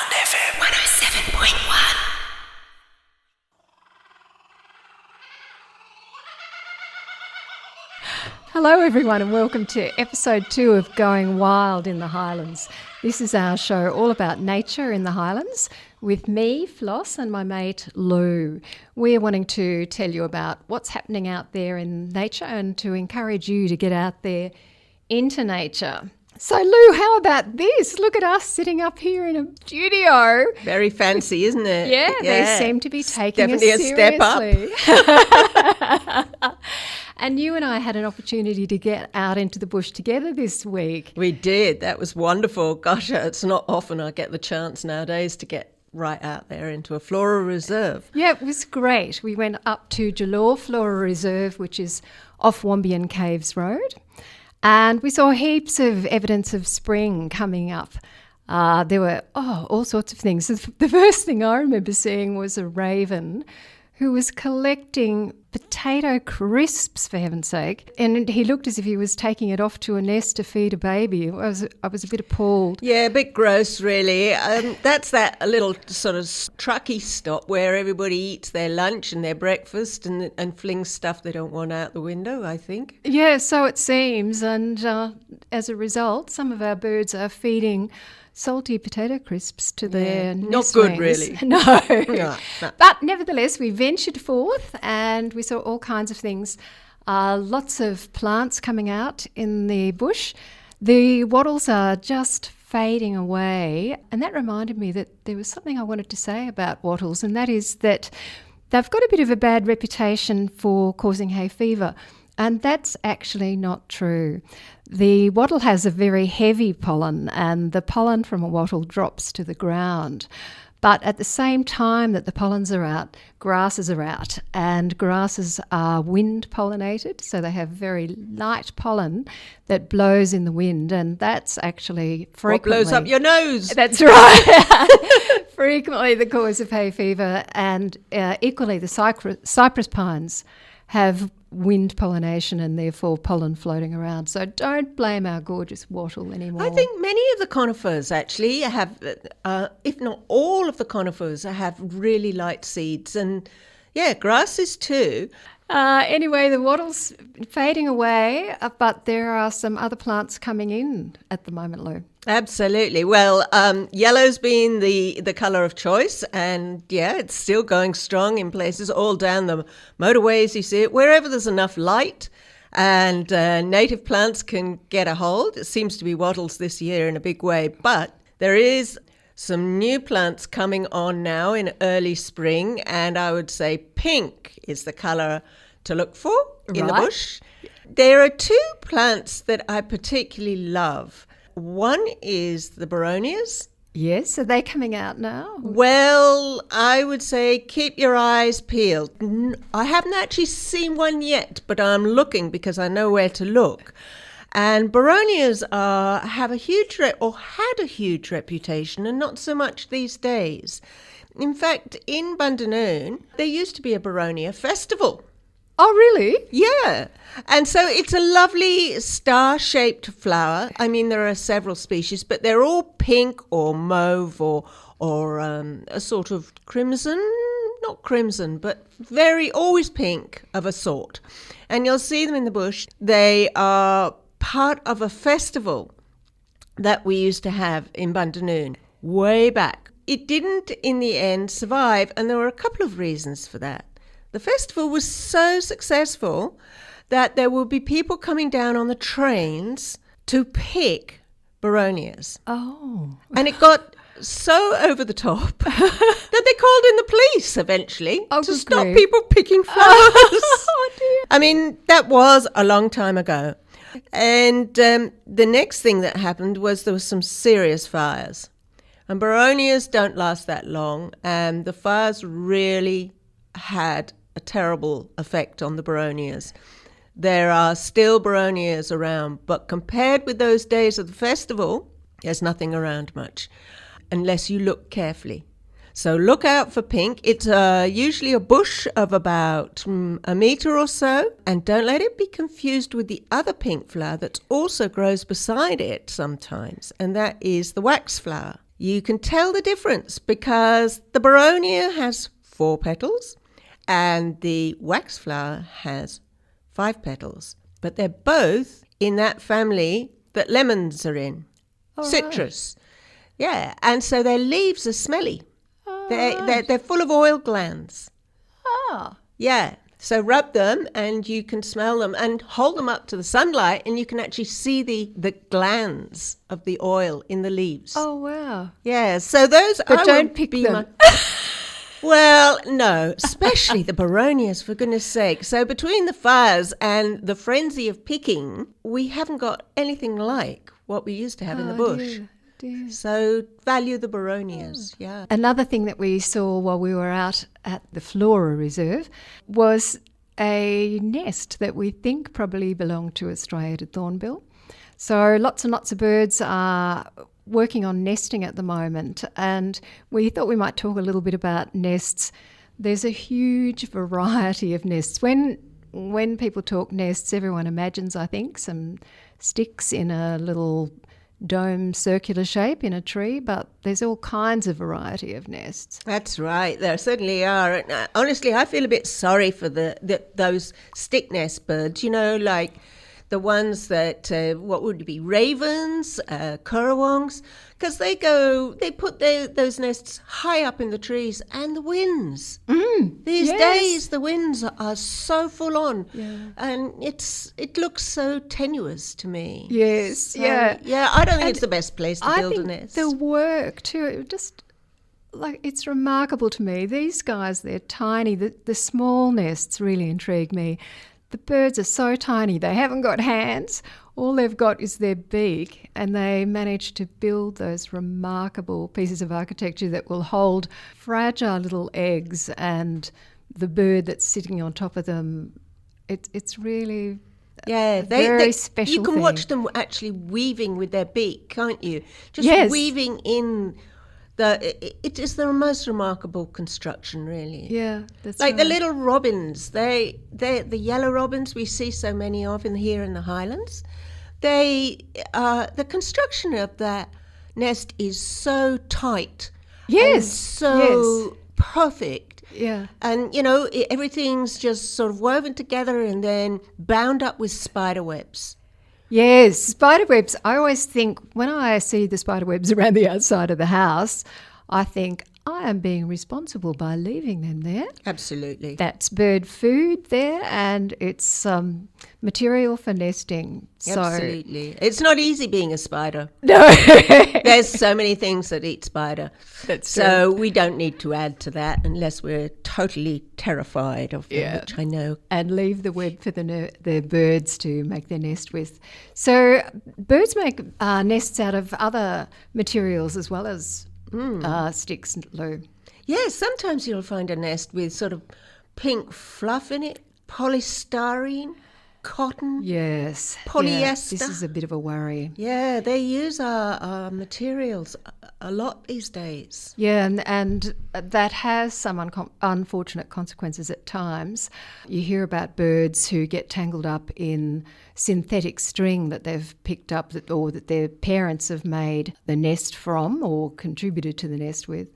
Highland FM 107.1. Hello everyone and welcome to episode 2 of Going Wild in the Highlands. This is our show all about nature in the Highlands with me, Floss, and my mate Lou. We're wanting to tell you about what's happening out there in nature and to encourage you to get out there into nature. So Lou, how about this? Look at us sitting up here in a studio. Very fancy, isn't it? Yeah, they seem to be taking definitely us a seriously. step up. And you and I had an opportunity to get out into the bush together this week. We did. That was wonderful. Gosh, it's not often I get the chance nowadays to get right out there into a Flora Reserve. Yeah, it was great. We went up to Joadja Flora Reserve, which is off Wombian Caves Road, and we saw heaps of evidence of spring coming up. There were all sorts of things. The first thing I remember seeing was a raven who was collecting potato crisps, for heaven's sake, and he looked as if he was taking it off to a nest to feed a baby. I was a bit appalled. Yeah, a bit gross, really. That's that little sort of trucky stop where everybody eats their lunch and their breakfast and flings stuff they don't want out the window, I think. Yeah, so it seems, and as a result, some of our birds are feeding salty potato crisps to their not nest good, wings. really. No. No. But nevertheless, we ventured forth and we saw all kinds of things. Lots of plants coming out in the bush. The wattles are just fading away, and that reminded me that there was something I wanted to say about wattles, and that is that they've got a bit of a bad reputation for causing hay fever. And that's actually not true. The wattle has a very heavy pollen, and the pollen from a wattle drops to the ground. But at the same time that the pollens are out, grasses are out, and grasses are wind pollinated, so they have very light pollen that blows in the wind, and that's actually frequently... What blows up your nose? That's right. Frequently the cause of hay fever, and equally the cypress pines have wind pollination and therefore pollen floating around. So don't blame our gorgeous wattle anymore. I think many of the conifers actually have, if not all of the conifers, have really light seeds. And yeah, grasses too. Anyway, the wattle's fading away, but there are some other plants coming in at the moment, Lou. Absolutely. Well, yellow's been the colour of choice, and yeah, it's still going strong in places all down the motorways. You see it wherever there's enough light and native plants can get a hold. It seems to be wattles this year in a big way, but there is some new plants coming on now in early spring, and I would say pink is the colour to look for in the bush. There are two plants that I particularly love. One is the Baronias. Yes, are they coming out now? Well, I would say keep your eyes peeled. I haven't actually seen one yet, but I'm looking because I know where to look. And Baronias have a huge had a huge reputation, and not so much these days. In fact, in Barnett, there used to be a Baronia festival. Oh, really? Yeah. And so it's a lovely star-shaped flower. I mean, there are several species, but they're all pink or mauve or a sort of crimson, not crimson, but always pink of a sort. And you'll see them in the bush. They are part of a festival that we used to have in Barnett way back. It didn't, in the end, survive, and there were a couple of reasons for that. The festival was so successful that there will be people coming down on the trains to pick Baronias. Oh. And it got so over the top that they called in the police eventually to stop people picking flowers. Oh, dear. I mean, that was a long time ago. And the next thing that happened was there was some serious fires. And Baronias don't last that long, and the fires really had a terrible effect on the Baronias. There are still Baronias around, but compared with those days of the festival, there's nothing around much, unless you look carefully. So look out for pink. It's usually a bush of about a metre or so, and don't let it be confused with the other pink flower that also grows beside it sometimes, and that is the wax flower. You can tell the difference because the boronia has 4 petals and the waxflower has 5 petals. But they're both in that family that lemons are in. All Citrus. Yeah, and so their leaves are smelly. Right. They're full of oil glands. Ah. Yeah, so rub them and you can smell them and hold them up to the sunlight and you can actually see the glands of the oil in the leaves. Oh, wow. Yeah, so those But don't pick them. Well, no, especially the boronias, for goodness sake. So between the fires and the frenzy of picking, we haven't got anything like what we used to have in the bush. Dear. So value the boronias, yeah. Another thing that we saw while we were out at the Flora Reserve was a nest that we think probably belonged to a striated thornbill. So lots and lots of birds are working on nesting at the moment, and we thought we might talk a little bit about nests. There's a huge variety of nests. When people talk nests, everyone imagines, I think, some sticks in a little dome circular shape in a tree, but there's all kinds of variety of nests. That's right, there certainly are. And, honestly, I feel a bit sorry for those stick nest birds, like the ones that, what would it be, ravens, currawongs, because they put those nests high up in the trees, and the winds. These days, the winds are so full on, and it looks so tenuous to me. Yes, So, yeah. Yeah, I don't think it's the best place to build a nest. The work too, just like it's remarkable to me. These guys, they're tiny. The small nests really intrigue me. The birds are so tiny, they haven't got hands. All they've got is their beak, and they manage to build those remarkable pieces of architecture that will hold fragile little eggs and the bird that's sitting on top of them. It's really very special. You can thing. watch them actually weaving with their beak, can't you? Just Yes. weaving in. It is the most remarkable construction, really. Yeah, that's like the right. little robins. They're the yellow robins we see so many of here in the Highlands. The construction of that nest is so tight. Yes, and so perfect. Yeah. And, everything's just sort of woven together and then bound up with spider webs. Yes, spider webs. I always think when I see the spider webs around the outside of the house, I think I am being responsible by leaving them there. Absolutely. That's bird food there, and it's material for nesting. Absolutely. It's not easy being a spider. No. There's so many things that eat spider. That's so we don't need to add to that unless we're totally terrified of them, which I know. And leave the web for the birds to make their nest with. So birds make nests out of other materials as well as sticks, Lou. Yes, sometimes you'll find a nest with sort of pink fluff in it, polystyrene, cotton. Yes. Polyester. Yeah, this is a bit of a worry. Yeah, they use our materials a lot these days. Yeah, and that has some unfortunate consequences at times. You hear about birds who get tangled up in synthetic string that they've picked up or that their parents have made the nest from or contributed to the nest with,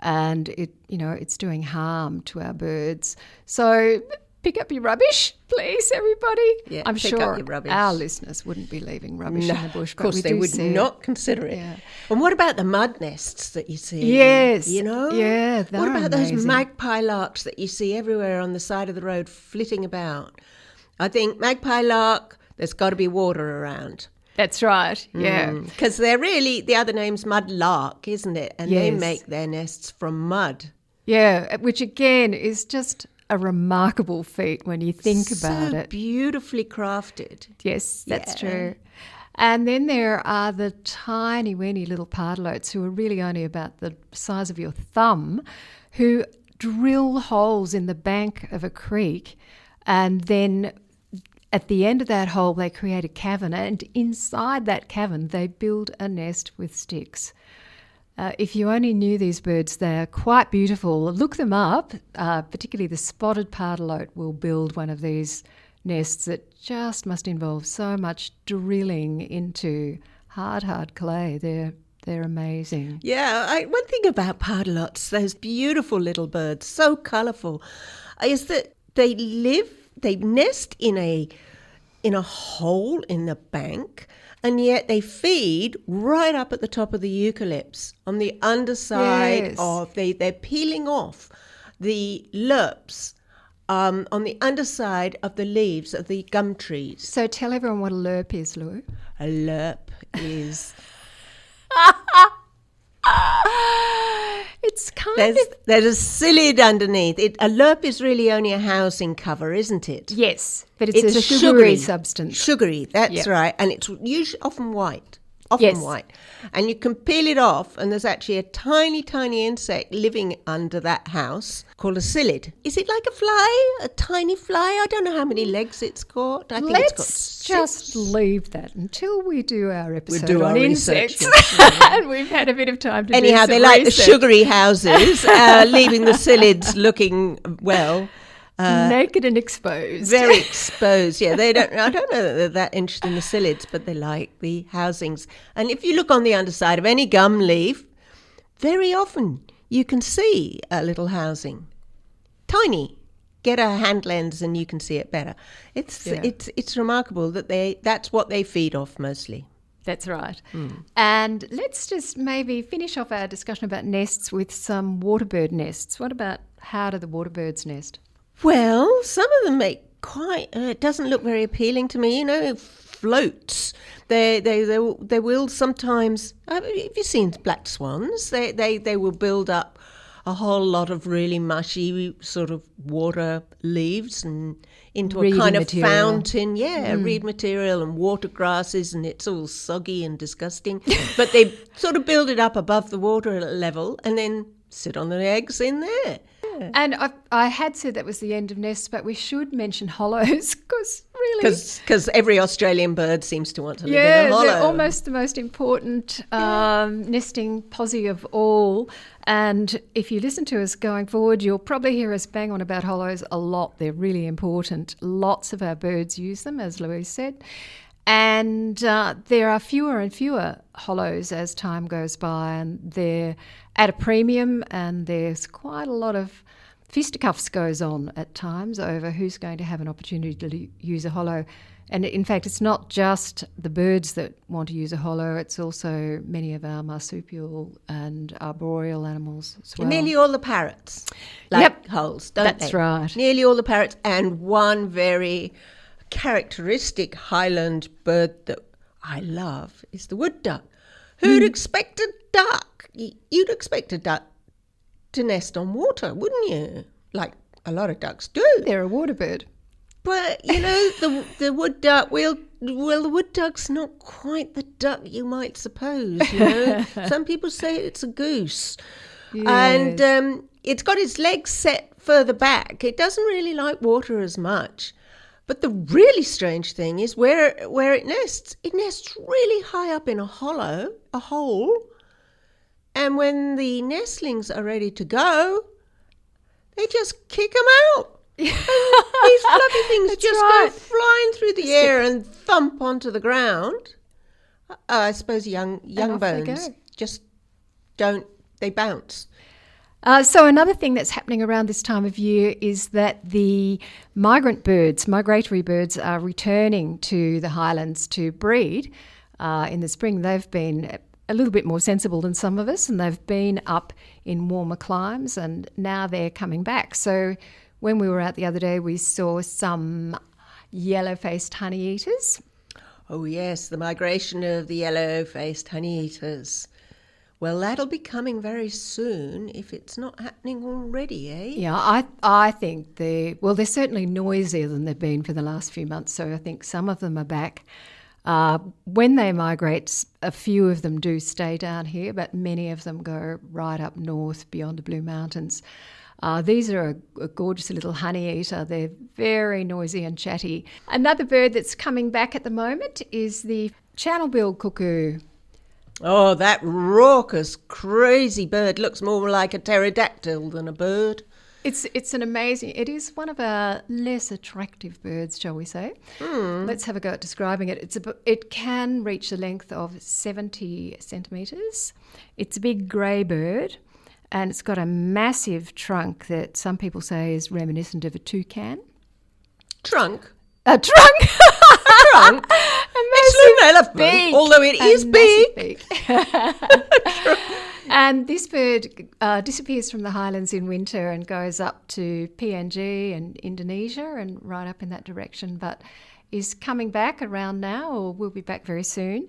and it's doing harm to our birds. So pick up your rubbish, please, everybody. Yeah, I'm pick sure up your rubbish. our listeners wouldn't be leaving rubbish in the bush. Of course, they would not consider it. Yeah. And what about the mud nests that you see? Yes. What Yeah, they're about those amazing. magpie larks that you see everywhere on the side of the road flitting about? I think magpie lark, there's got to be water around. That's right, yeah. Because they're really, the other name's mud lark, isn't it? And they Yes. make their nests from mud. Yeah, which again is just a remarkable feat when you think about So it. beautifully crafted. Yes, that's Yeah. true. And then there are the tiny, weeny little pardalotes who are really only about the size of your thumb, who drill holes in the bank of a creek, and then at the end of that hole they create a cavern, and inside that cavern they build a nest with sticks. If you only knew these birds, they're quite beautiful. Look them up, particularly the spotted pardalote will build one of these nests that just must involve so much drilling into hard clay. They're They're amazing. Yeah, one thing about pardalots, those beautiful little birds, so colourful, is that they nest in a hole in the bank, and yet they feed right up at the top of the eucalypts on the underside of they're peeling off the lerps on the underside of the leaves of the gum trees. So tell everyone what a lerp is, Lou. A lerp is it's kind of... There's a psyllid underneath. A lerp is really only a housing cover, isn't it? Yes, but it's a sugary substance. Sugary, that's right. And it's usually often white. White. And you can peel it off, and there's actually a tiny, tiny insect living under that house called a psyllid. Is it like a fly? A tiny fly? I don't know how many legs it's got. I think it's got Let's just leave that until we do our episode do on our research, insects. And we've had a bit of time to Anyhow, do some they like the research. sugary houses, leaving the psyllids looking, well... naked and exposed. Very exposed, yeah. I don't know that they're that interested in the psyllids, but they like the housings. And if you look on the underside of any gum leaf, very often you can see a little housing. Tiny. Get a hand lens and you can see it better. It's remarkable that that's what they feed off mostly. That's right. And let's just maybe finish off our discussion about nests with some waterbird nests. What about how do the waterbirds nest? Well, some of them make quite. It doesn't look very appealing to me. Floats. They will sometimes. Have you seen black swans? They will build up a whole lot of really mushy sort of water leaves and into a kind of fountain. Yeah, reed material and water grasses, and it's all soggy and disgusting. But they sort of build it up above the water level and then sit on the eggs in there. And I had said that was the end of nests, but we should mention hollows because really... Because every Australian bird seems to want to live in a hollow. They're almost the most important nesting posse of all. And if you listen to us going forward, you'll probably hear us bang on about hollows a lot. They're really important. Lots of our birds use them, as Louise said. And there are fewer and fewer hollows as time goes by, and they're at a premium, and there's quite a lot of fisticuffs goes on at times over who's going to have an opportunity to use a hollow. And in fact, it's not just the birds that want to use a hollow, it's also many of our marsupial and arboreal animals as well. Nearly all the parrots like holes, don't they? That's right. Nearly all the parrots, and one very characteristic Highland bird that I love is the wood duck. Who'd expect a duck? You'd expect a duck to nest on water, wouldn't you? Like a lot of ducks do. They're a water bird. But, the wood duck, the wood duck's not quite the duck you might suppose, Some people say it's a goose. Yes. And it's got its legs set further back. It doesn't really like water as much. But the really strange thing is where it nests. It nests really high up in a hole. And when the nestlings are ready to go, they just kick them out. These fluffy things go flying through the air and thump onto the ground. I suppose young bones just they bounce. So another thing that's happening around this time of year is that the migratory birds are returning to the Highlands to breed in the spring. They've been a little bit more sensible than some of us, and they've been up in warmer climes, and now they're coming back. So when we were out the other day, we saw some yellow-faced honeyeaters. Oh yes, the migration of the yellow-faced honeyeaters. Well, that'll be coming very soon if it's not happening already, eh? Yeah, I think they're certainly noisier than they've been for the last few months, so I think some of them are back. When they migrate, a few of them do stay down here, but many of them go right up north beyond the Blue Mountains. These are a gorgeous little honeyeater. They're very noisy and chatty. Another bird that's coming back at the moment is the channel-billed cuckoo. Oh, that raucous, crazy bird looks more like a pterodactyl than a bird. It's an amazing. It is one of our less attractive birds, shall we say? Let's have a go at describing it. It can reach a length of 70 centimetres. It's a big grey bird, and it's got a massive trunk that some people say is reminiscent of a toucan. Trunk. A trunk. Trunk. It's an elephant, beak, although it is big. And this bird disappears from the Highlands in winter and goes up to PNG and Indonesia and right up in that direction, but is coming back around now, or will be back very soon.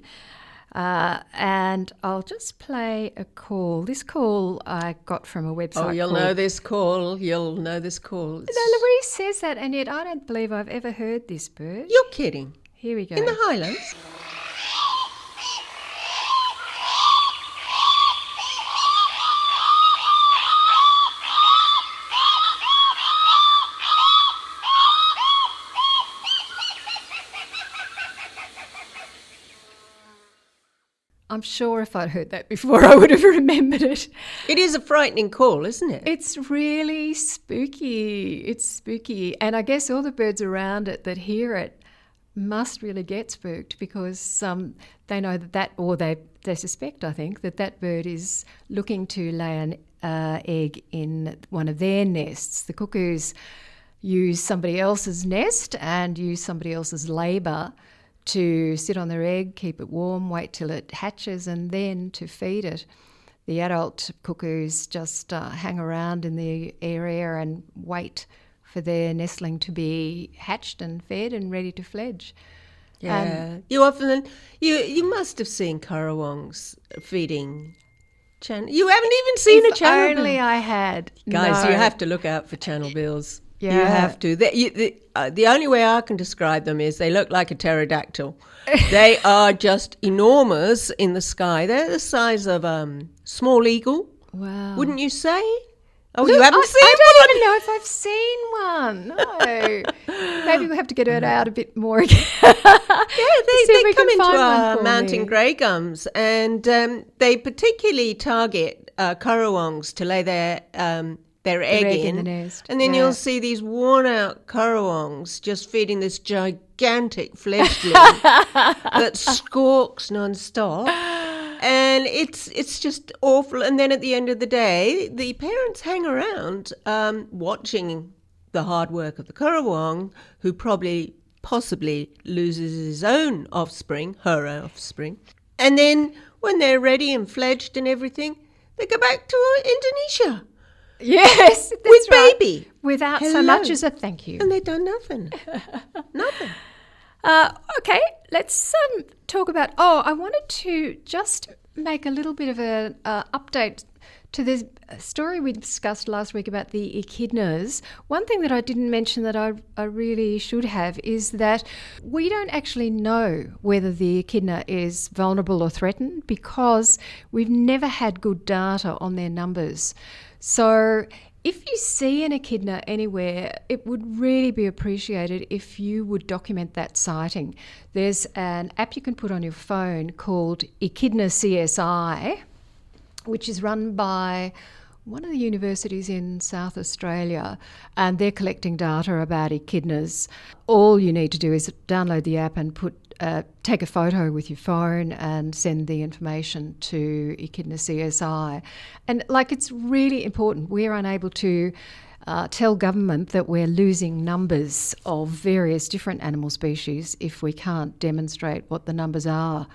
And I'll just play a call. This call I got from a website. Oh, you'll know this call. You'll know this call. No, Louise says that, and yet I don't believe I've ever heard this bird. You're kidding. Here we go. In the Highlands? I'm sure if I'd heard that before, I would have remembered it. It is a frightening call, isn't it? It's really spooky. It's spooky. And I guess all the birds around it that hear it must really get spooked because they know or they suspect, I think, that bird is looking to lay an egg in one of their nests. The cuckoos use somebody else's nest and use somebody else's labour to sit on their egg, keep it warm, wait till it hatches, and then to feed it. The adult cuckoos just hang around in the area and wait for their nestling to be hatched and fed and ready to fledge. Yeah. You must have seen currawongs feeding. You haven't even seen a channel If only bill. I had. Guys, No. you have to look out for channel bills. Yeah. You have to. The only way I can describe them is they look like a pterodactyl. They are just enormous in the sky. They're the size of small eagle. Wow. Wouldn't you say? Oh, Look, you haven't seen I one? don't even know if I've seen one. No. Maybe we'll have to get it out a bit more again. Yeah, See if they we come can into find our one for mountain me. grey gums, and they particularly target currawongs to lay their egg in the nest. and then Yeah. you'll see these worn-out currawongs just feeding this gigantic fledgling that squawks non-stop. And it's just awful. And then at the end of the day, the parents hang around watching the hard work of the currawong, who possibly loses his own offspring, her offspring. And then when they're ready and fledged and everything, they go back to Indonesia Yes, that's with right. baby. Without so Hello. much as a thank you. And they've done nothing. Nothing. Okay, let's talk about... I wanted to just make a little bit of an update to the story we discussed last week about the echidnas. One thing that I didn't mention that I really should have is that we don't actually know whether the echidna is vulnerable or threatened because we've never had good data on their numbers. So if you see an echidna anywhere, it would really be appreciated if you would document that sighting. There's an app you can put on your phone called Echidna CSI, which is run by one of the universities in South Australia, and they're collecting data about echidnas. All you need to do is download the app and take a photo with your phone and send the information to Echidna CSI. And it's really important. We're unable to tell government that we're losing numbers of various different animal species if we can't demonstrate what the numbers are.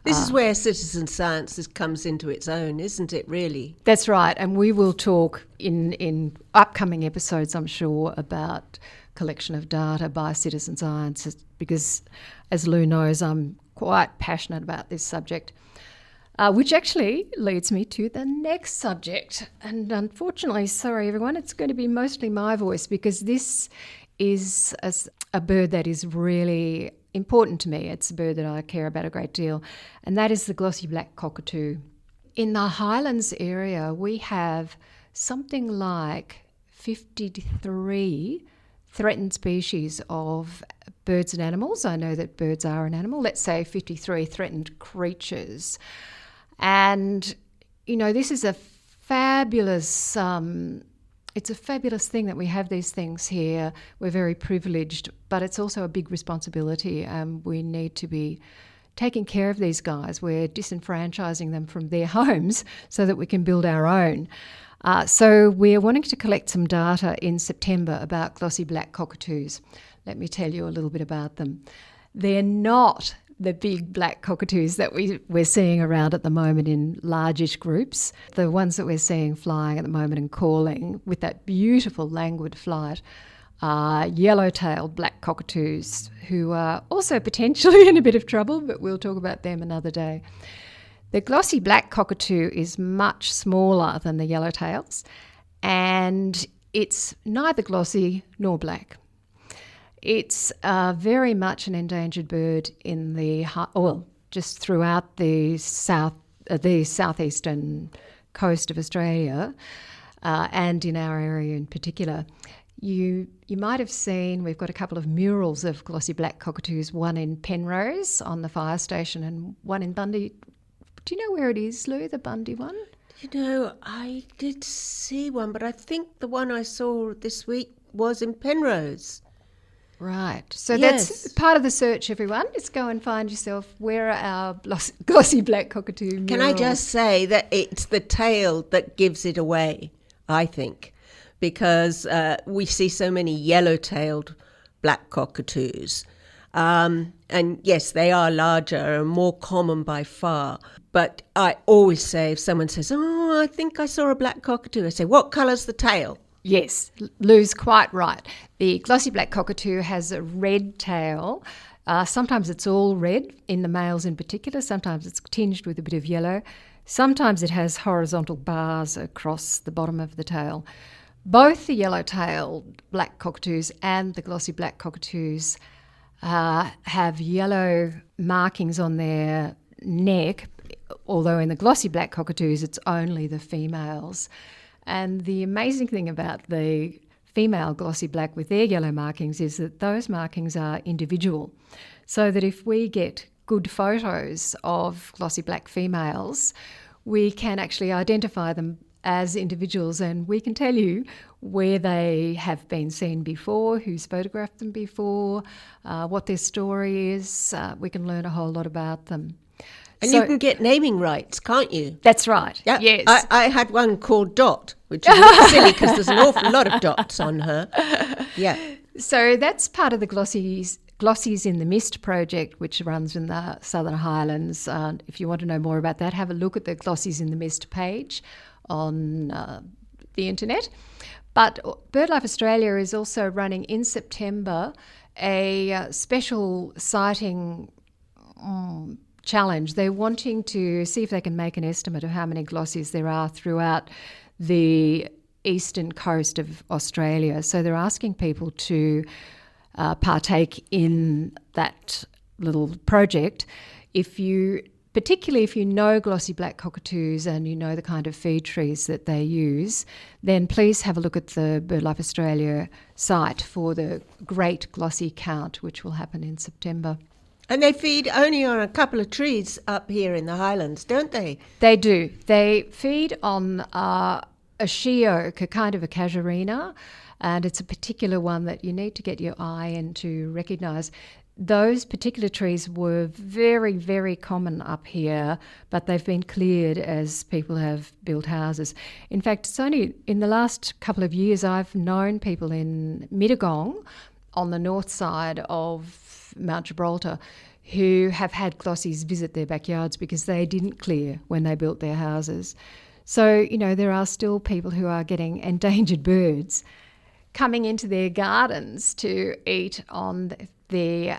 This is where citizen science comes into its own, isn't it, really? That's right, and we will talk in upcoming episodes, I'm sure, about collection of data by citizen science because, as Lou knows, I'm quite passionate about this subject, which actually leads me to the next subject. And unfortunately, sorry everyone, it's going to be mostly my voice because this is a bird that is really important to me. It's a bird that I care about a great deal, and that is the glossy black-cockatoo. In the Highlands area, we have something like 53 threatened species of birds and animals. I know that birds are an animal. Let's say 53 threatened creatures. And, this is a fabulous it's a fabulous thing that we have these things here. We're very privileged, but it's also a big responsibility. We need to be taking care of these guys. We're disenfranchising them from their homes so that we can build our own. So we're wanting to collect some data in September about glossy black cockatoos. Let me tell you a little bit about them. They're not the big black cockatoos that we're seeing around at the moment in largish groups. The ones that we're seeing flying at the moment and calling with that beautiful languid flight are yellow-tailed black cockatoos, who are also potentially in a bit of trouble, but we'll talk about them another day. The glossy black cockatoo is much smaller than the yellowtails, and it's neither glossy nor black. It's very much an endangered bird in just throughout the southeastern coast of Australia, and in our area in particular. You might have seen we've got a couple of murals of glossy black cockatoos, one in Penrose on the fire station and one in Bundy. Do you know where it is, Lou, the Bundy one? I did see one, but I think the one I saw this week was in Penrose. Right. So Yes. that's part of the search, everyone. Just go and find yourself, where are our glossy black cockatoo murals? Can I just say that it's the tail that gives it away, I think, because we see so many yellow-tailed black cockatoos. And yes, they are larger and more common by far. But I always say, if someone says, "Oh, I think I saw a black cockatoo," I say, "What colour's the tail?" Yes, Lou's quite right. The glossy black cockatoo has a red tail. Sometimes it's all red, in the males in particular. Sometimes it's tinged with a bit of yellow. Sometimes it has horizontal bars across the bottom of the tail. Both the yellow-tailed black cockatoos and the glossy black cockatoos have yellow markings on their neck, although in the glossy black cockatoos it's only the females. And the amazing thing about the female glossy black with their yellow markings is that those markings are individual, so that if we get good photos of glossy black females, we can actually identify them as individuals, and we can tell you where they have been seen before, who's photographed them before, what their story is. We can learn a whole lot about them. And So- you can get naming rights, can't you? That's right. Yeah, Yes. I had one called Dot, which is a bit silly because there's an awful lot of dots on her. Yeah. So that's part of the Glossies in the Mist project, which runs in the Southern Highlands. If you want to know more about that, have a look at the Glossies in the Mist page on the internet. But BirdLife Australia is also running in September a special sighting challenge. They're wanting to see if they can make an estimate of how many glossies there are throughout the eastern coast of Australia. So they're asking people to partake in that little project. Particularly if you know glossy black cockatoos and you know the kind of feed trees that they use, then please have a look at the BirdLife Australia site for the Great Glossy Count, which will happen in September. And they feed only on a couple of trees up here in the Highlands, don't they? They do. They feed on a she oak, a kind of a casuarina, and it's a particular one that you need to get your eye in to recognise. Those particular trees were very, very common up here, but they've been cleared as people have built houses. In fact, it's only in the last couple of years I've known people in Mittagong on the north side of Mount Gibraltar who have had glossies visit their backyards because they didn't clear when they built their houses. So, there are still people who are getting endangered birds coming into their gardens to eat on the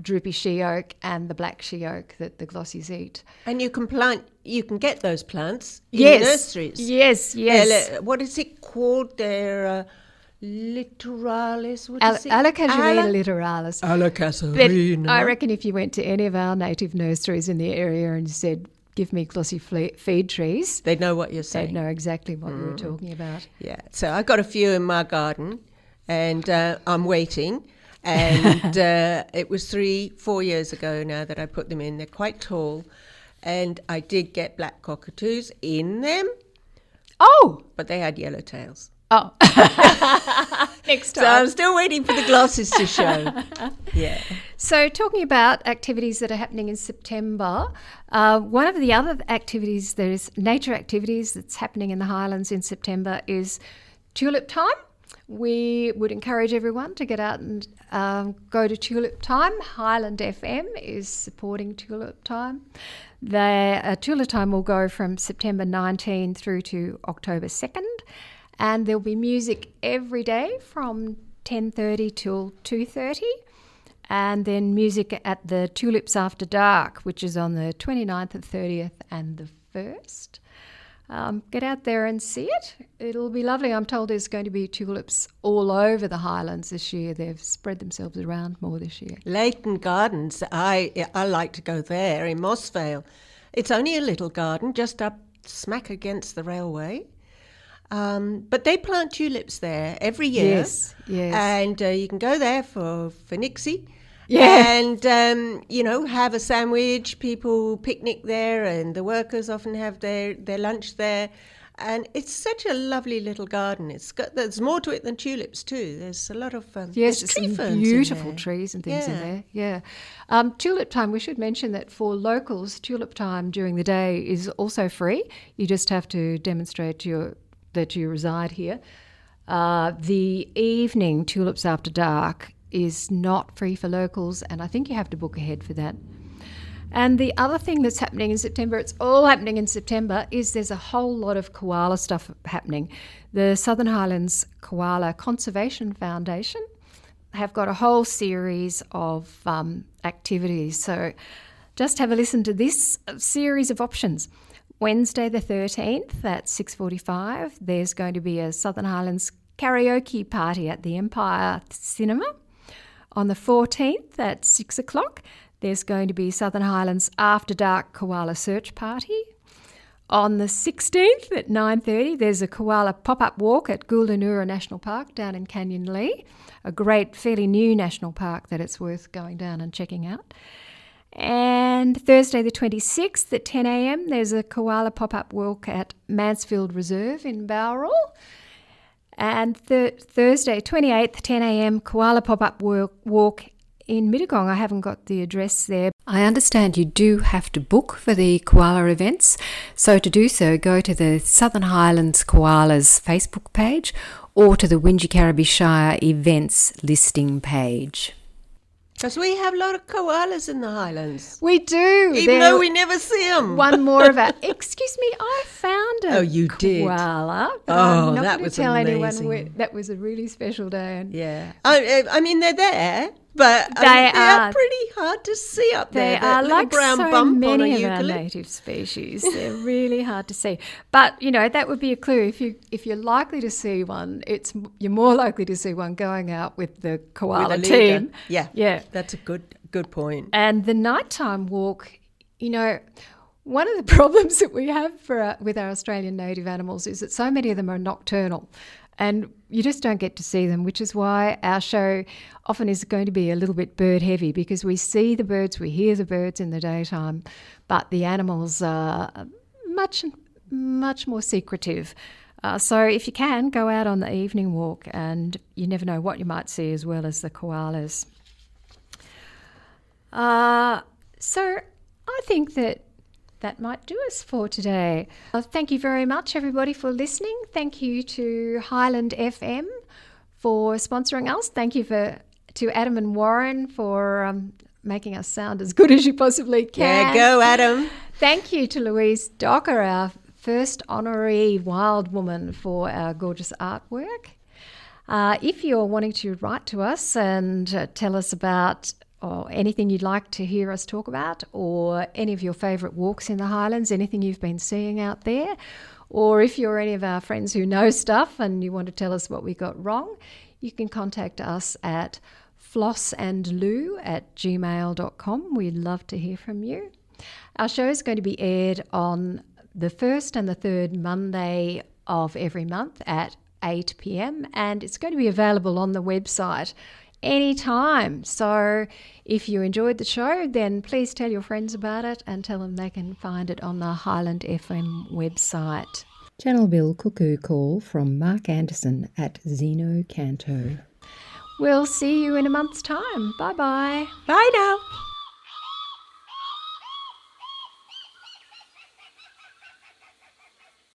droopy she oak and the black she oak that the glossies eat. And you can get those plants in Yes. nurseries. Yes. What is it called? They're littoralis. What is it? Alocasuarina littoralis. But Alocasuarina. I reckon if you went to any of our native nurseries in the area and said, "Give me glossy feed trees," They know what you're they'd saying. know exactly what we were talking about. Yeah. So I got a few in my garden, and I'm waiting. And it was 3-4 years ago now that I put them in. They're quite tall, and I did get black cockatoos in them, Oh, but they had yellow tails. Oh, next So time. I'm still waiting for the Glossies to show. Yeah. So talking about activities that are happening in September, one of the other activities, there's nature activities that's happening in the Highlands in September is tulip time. We would encourage everyone to get out and go to tulip time. Highland FM is supporting tulip time. Tulip time will go from September 19 through to October 2nd. And there'll be music every day from 10:30 till 2:30. And then music at the Tulips After Dark, which is on the 29th and 30th and the 1st. Get out there and see it. It'll be lovely. I'm told there's going to be tulips all over the Highlands this year. They've spread themselves around more this year. Leighton Gardens, I like to go there in Mossvale. It's only a little garden just up smack against the railway. But they plant tulips there every year. Yes. And you can go there for Nixie. Yeah. And, have a sandwich. People picnic there, and the workers often have their lunch there. And it's such a lovely little garden. There's more to it than tulips too. There's a lot of yes, there's tree some ferns in beautiful there. trees and things in Yeah. there. Yeah. Tulip time. We should mention that for locals, tulip time during the day is also free. You just have to demonstrate that you reside here. The evening tulips after dark is not free for locals, and I think you have to book ahead for that. And the other thing that's happening in September, it's all happening in September, is there's a whole lot of koala stuff happening. The Southern Highlands Koala Conservation Foundation have got a whole series of activities. So just have a listen to this series of options. Wednesday the 13th at 6:45, there's going to be a Southern Highlands karaoke party at the Empire Cinema. On the 14th at 6 o'clock, there's going to be Southern Highlands After Dark Koala Search Party. On the 16th at 9:30, there's a koala pop-up walk at Goolanura National Park down in Canyon Lee, a great, fairly new national park that it's worth going down and checking out. And Thursday the 26th at 10 a.m, there's a koala pop-up walk at Mansfield Reserve in Bowral. And Thursday 28th, 10 a.m, koala pop-up walk in Mittagong. I haven't got the address there. I understand you do have to book for the koala events. So to do so, go to the Southern Highlands Koalas Facebook page or to the Wingecarribee Shire events listing page. Because we have a lot of koalas in the Highlands. We do. Even though we never see them. One more of our... Excuse me, I found a Oh, you did? koala. But Oh, I'm not that going was to tell amazing. anyone that was a really special day. And Yeah. I mean, they're there, but They they are. are pretty hard to see up they there. That are little like brown so bump on a many of our eucalypt. native species. They're really hard to see. But, that would be a clue. If you're likely to see one, you're more likely to see one going out with the koala With a leader. team. Yeah. Yeah. That's a good point. And the nighttime walk, one of the problems that we have with our Australian native animals is that so many of them are nocturnal and you just don't get to see them, which is why our show often is going to be a little bit bird heavy because we see the birds, we hear the birds in the daytime, but the animals are much, much more secretive. So if you can, go out on the evening walk and you never know what you might see as well as the koalas. So I think that might do us for today. Thank you very much, everybody, for listening. Thank you to Highland FM for sponsoring us. Thank you to Adam and Warren for making us sound as good as you possibly can. Yeah, go Adam. Thank you to Louise Docker, our first honorary wild woman, for our gorgeous artwork. If you're wanting to write to us and tell us about or anything you'd like to hear us talk about, or any of your favourite walks in the Highlands, anything you've been seeing out there, or if you're any of our friends who know stuff and you want to tell us what we got wrong, you can contact us at flossandlou@gmail.com. We'd love to hear from you. Our show is going to be aired on the first and the third Monday of every month at 8 p.m, and it's going to be available on the website anytime. So if you enjoyed the show, then please tell your friends about it and tell them they can find it on the Highland FM website. Channel Bill Cuckoo Call from Mark Anderson at Zeno Canto. We'll see you in a month's time. Bye-bye. Bye now.